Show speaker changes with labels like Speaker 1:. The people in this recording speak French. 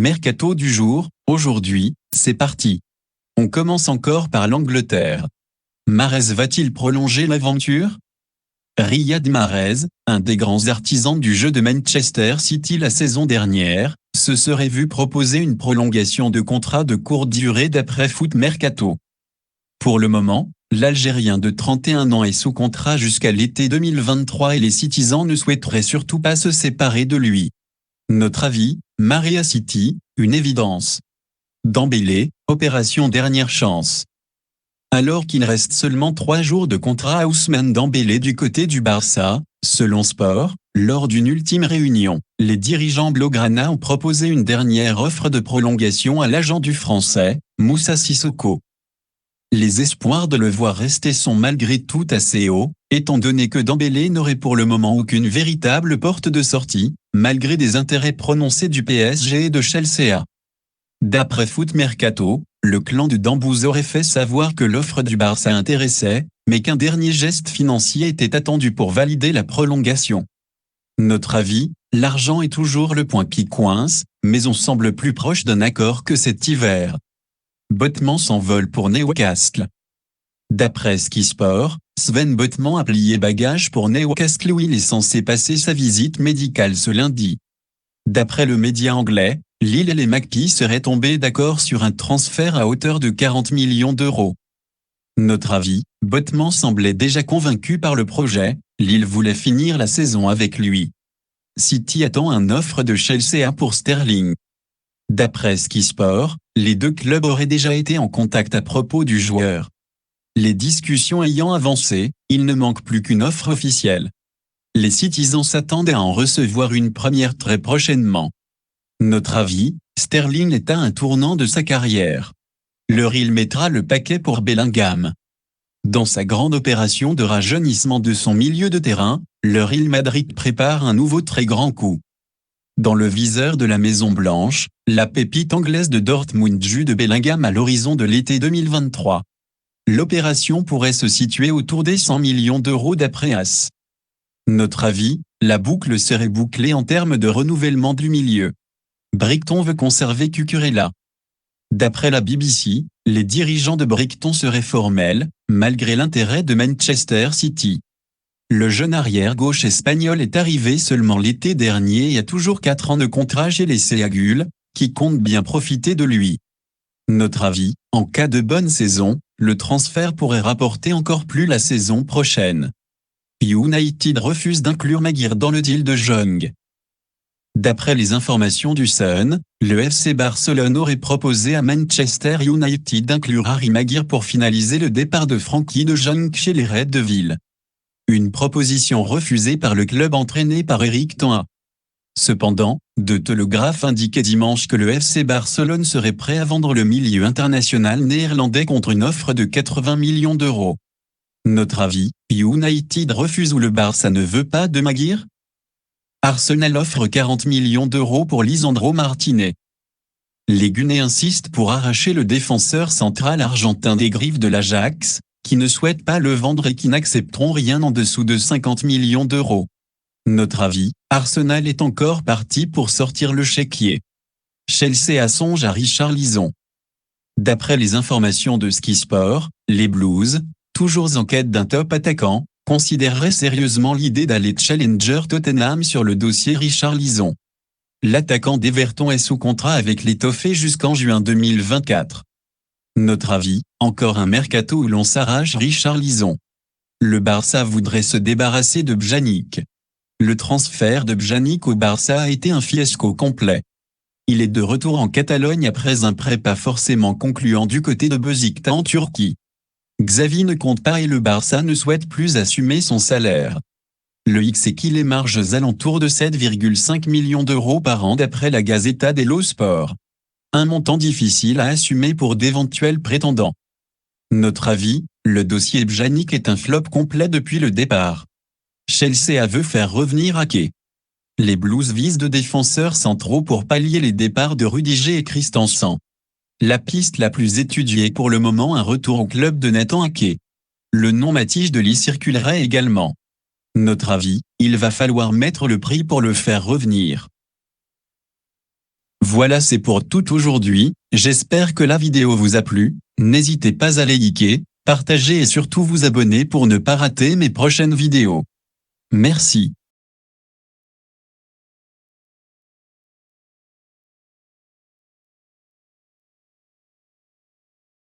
Speaker 1: Mercato du jour, aujourd'hui, c'est parti. On commence encore par l'Angleterre. Mahrez va-t-il prolonger l'aventure? Riyad Mahrez, un des grands artisans du jeu de Manchester City la saison dernière, se serait vu proposer une prolongation de contrat de courte durée d'après Foot Mercato. Pour le moment, l'Algérien de 31 ans est sous contrat jusqu'à l'été 2023 et les Citizens ne souhaiteraient surtout pas se séparer de lui. Notre avis, Mahrez à City, une évidence. Dembélé, opération dernière chance. Alors qu'il reste seulement 3 jours de contrat à Ousmane Dembélé du côté du Barça, selon Sport, lors d'une ultime réunion, les dirigeants blaugrana ont proposé une dernière offre de prolongation à l'agent du Français, Moussa Sissoko. Les espoirs de le voir rester sont malgré tout assez hauts, étant donné que Dembélé n'aurait pour le moment aucune véritable porte de sortie, malgré des intérêts prononcés du PSG et de Chelsea. D'après Foot Mercato, le clan de Dambouz aurait fait savoir que l'offre du Barça intéressait, mais qu'un dernier geste financier était attendu pour valider la prolongation. Notre avis, l'argent est toujours le point qui coince, mais on semble plus proche d'un accord que cet hiver. Botman s'envole pour Newcastle. D'après Sky Sport, Sven Botman a plié bagage pour Newcastle où il est censé passer sa visite médicale ce lundi. D'après le média anglais, Lille et les Magpies seraient tombés d'accord sur un transfert à hauteur de 40 millions d'euros. Notre avis, Botman semblait déjà convaincu par le projet, Lille voulait finir la saison avec lui. City attend une offre de Chelsea pour Sterling. D'après Sky Sport, les deux clubs auraient déjà été en contact à propos du joueur. Les discussions ayant avancé, il ne manque plus qu'une offre officielle. Les Citizens s'attendent à en recevoir une première très prochainement. Notre avis, Sterling est à un tournant de sa carrière. Le Real mettra le paquet pour Bellingham. Dans sa grande opération de rajeunissement de son milieu de terrain, le Real Madrid prépare un nouveau très grand coup. Dans le viseur de la Maison Blanche, la pépite anglaise de Dortmund Jude Bellingham à l'horizon de l'été 2023. L'opération pourrait se situer autour des 100 millions d'euros d'après AS. Notre avis, la boucle serait bouclée en termes de renouvellement du milieu. Brighton veut conserver Cucurella. D'après la BBC, les dirigeants de Brighton seraient formels, malgré l'intérêt de Manchester City. Le jeune arrière-gauche espagnol est arrivé seulement l'été dernier et a toujours 4 ans de contrat chez les Seagulls, qui comptent bien profiter de lui. Notre avis, en cas de bonne saison, le transfert pourrait rapporter encore plus la saison prochaine. United refuse d'inclure Maguire dans le deal de Jong. D'après les informations du Sun, le FC Barcelone aurait proposé à Manchester United d'inclure Harry Maguire pour finaliser le départ de Frenkie de Jong chez les Reds de Ville. Une proposition refusée par le club entraîné par Eric Ten Hag. Cependant, The Telegraph indiquait dimanche que le FC Barcelone serait prêt à vendre le milieu international néerlandais contre une offre de 80 millions d'euros. Notre avis, United refuse ou le Barça ne veut pas de Maguire? Arsenal offre 40 millions d'euros pour Lisandro Martinez. Les Gunners insistent pour arracher le défenseur central argentin des griffes de l'Ajax, qui ne souhaitent pas le vendre et qui n'accepteront rien en dessous de 50 millions d'euros. Notre avis, Arsenal est encore parti pour sortir le chéquier. Chelsea songe à Richarlison. D'après les informations de Sky Sport, les Blues, toujours en quête d'un top attaquant, considéreraient sérieusement l'idée d'aller challenger Tottenham sur le dossier Richarlison. L'attaquant d'Everton est sous contrat avec les Toffees jusqu'en juin 2024. Notre avis, encore un mercato où l'on s'arrache Richarlison. Le Barça voudrait se débarrasser de Pjanic. Le transfert de Pjanic au Barça a été un fiasco complet. Il est de retour en Catalogne après un prêt pas forcément concluant du côté de Beşiktaş en Turquie. Xavi ne compte pas et le Barça ne souhaite plus assumer son salaire. Le X est qu'il les marges alentour de 7,5 millions d'euros par an d'après la Gazzetta dello Sport. Un montant difficile à assumer pour d'éventuels prétendants. Notre avis, le dossier Pjanic est un flop complet depuis le départ. Chelsea veut faire revenir Ake. Les Blues visent de défenseurs centraux pour pallier les départs de Rudiger et Christensen. La piste la plus étudiée pour le moment un retour au club de Nathan Ake. Le nom Matthijs de Ligt circulerait également. Notre avis, il va falloir mettre le prix pour le faire revenir. Voilà, c'est pour tout aujourd'hui, j'espère que la vidéo vous a plu, n'hésitez pas à liker, partager et surtout vous abonner pour ne pas rater mes prochaines vidéos. Merci.